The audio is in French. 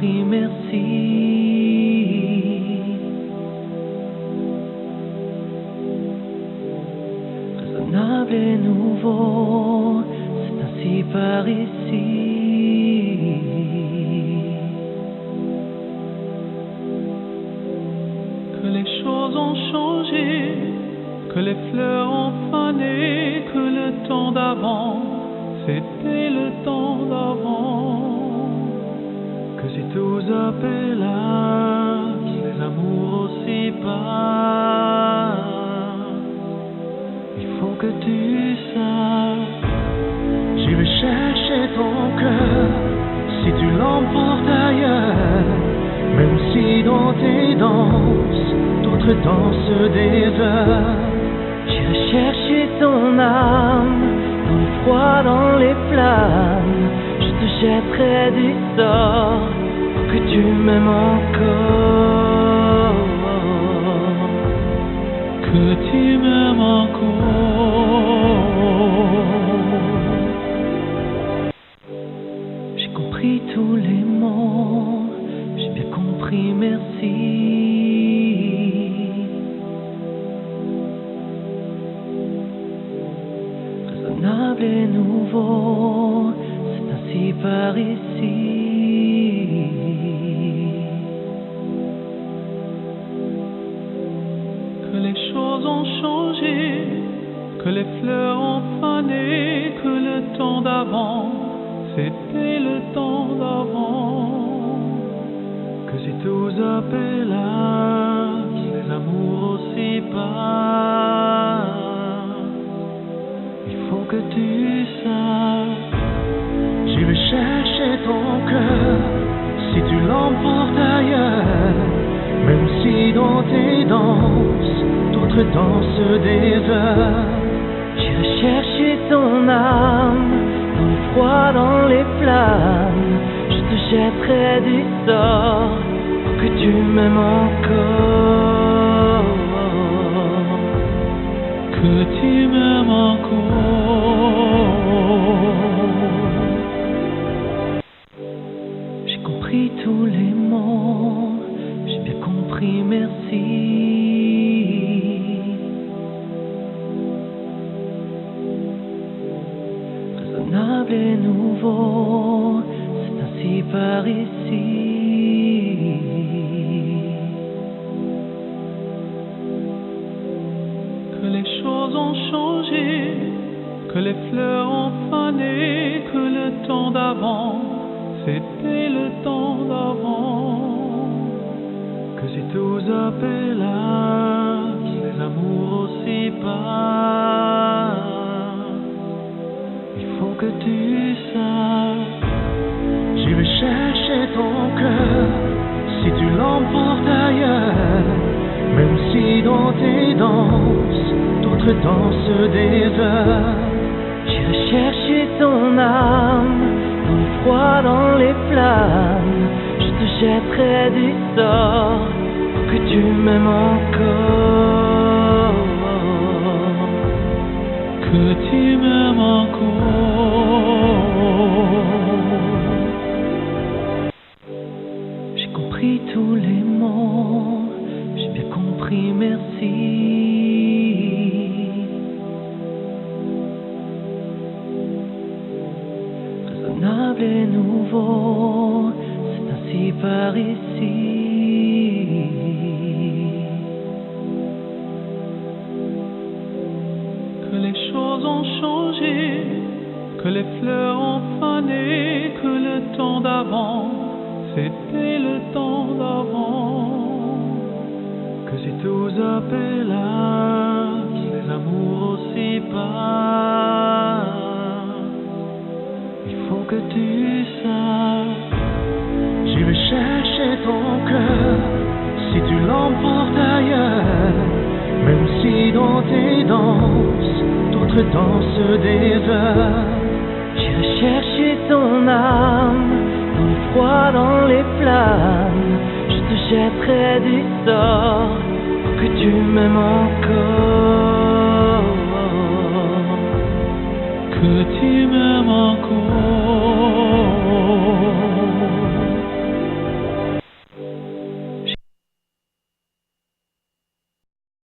compris, merci. Raisonnable et nouveau, c'est ainsi par ici. Que les choses ont changé, que les fleurs ont fané, que le temps d'avant, c'était le temps d'avant. Que si tous appelaient, les amours aussi passent. Il faut que tu saches, j'irai chercher ton cœur, si tu l'emportes ailleurs. Même si dans tes danses, d'autres dansent des heures. J'irai chercher ton âme, dans le froid, dans les flammes. Je te jetterai du sort, pour que tu m'aimes encore. Que tu m'aimes encore. J'ai compris tous les mots, j'ai bien compris, merci. Raisonnable et nouveau, c'est ainsi par ici. Que les choses ont changé, que les fleurs ont fané, que le temps d'avant, c'était le temps d'avant. Que si tous appelaient, les amours aussi passent. Il faut que tu saches, j'irai chercher ton cœur, si tu l'emportes ailleurs. Même si dans tes danses, d'autres dansent des heures. J'irai chercher ton âme, dans le froid, dans les flammes. Je te jetterai du sort, pour que tu m'aimes encore. Que tu m'aimes encore. J'ai compris tous les mots, j'ai bien compris, merci. Raisonnable et nouveau, c'est ainsi par ici. Que les choses ont changé, que les fleurs ont fané, que le temps d'avant, c'était le temps d'avant. Que si tous appelaient, les amours aussi passent. Il faut que tu saches, j'irai chercher ton cœur, si tu l'emportes ailleurs. Même si dans tes danses, d'autres dansent des heures. J'irai chercher ton âme, dans le froid, dans les flammes. Je te jetterai du sort, pour que tu m'aimes encore. Que tu m'aimes encore. J'ai compris tous les mots, j'ai bien compris, merci. Raisonnable et nouveau, c'est ainsi par ici. Que les choses ont changé, que les fleurs ont fané, que le temps d'avant, c'était le temps d'avant. Que si tous appelaient, les amours aussi passent. Il faut que tu saches, j'irai chercher ton cœur, si tu l'emportes ailleurs. Même si dans tes danses, d'autres dansent des heures. J'irai chercher ton âme, dans le froid, dans les flammes. Je te jetterai du sort, pour que tu m'aimes encore.